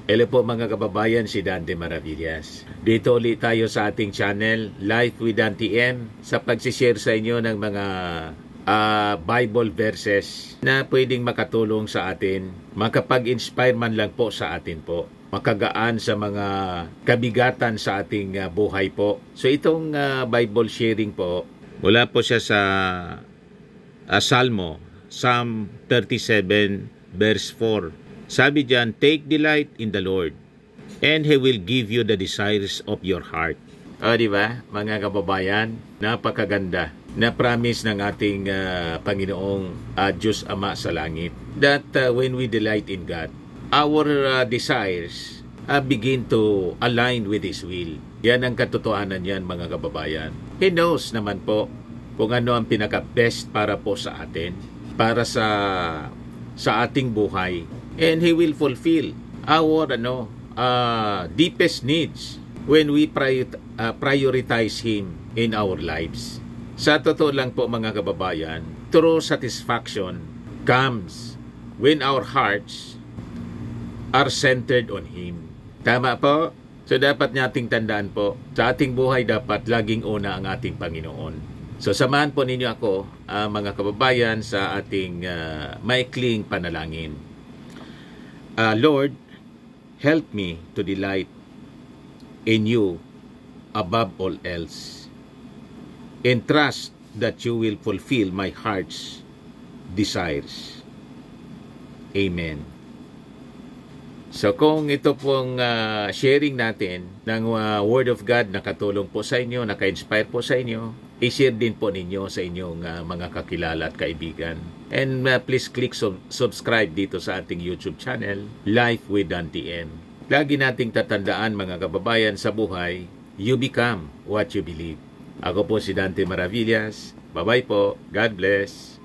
Hello po mga kababayan, si Dante Maravillas. Dito ulit tayo sa ating channel, Life with Dante M, sa pagsishare sa inyo ng mga Bible verses na pwedeng makatulong sa atin, makapag-inspire man lang po sa atin po, makagaan sa mga kabigatan sa ating buhay po. So itong Bible sharing po, mula po siya sa Psalm 37 verse 4. Sabi diyan, take delight in the Lord, and He will give you the desires of your heart. O, di ba, mga kababayan, napakaganda na promise ng ating Panginoong Diyos Ama sa langit, that when we delight in God, our desires begin to align with His will. Yan ang katotohanan yan, mga kababayan. He knows naman po kung ano ang pinaka-best para po sa atin, para sa ating buhay. And He will fulfill our deepest needs when we prioritize Him in our lives. Sa totoo lang po mga kababayan, true satisfaction comes when our hearts are centered on Him. Tama po? So dapat nating tandaan po, sa ating buhay dapat laging una ang ating Panginoon. So samahan po ninyo ako, mga kababayan, sa ating maikling panalangin. Lord, help me to delight in You above all else, and trust that You will fulfill my heart's desires. Amen. So kung ito pong sharing natin ng Word of God nakatulong po sa inyo, naka-inspire po sa inyo, i-share din po ninyo sa inyong mga kakilala at kaibigan. And please click subscribe dito sa ating YouTube channel, Life with Dante M. Lagi nating tatandaan mga kababayan sa buhay, you become what you believe. Ako po si Dante Maravillas. Bye-bye po. God bless.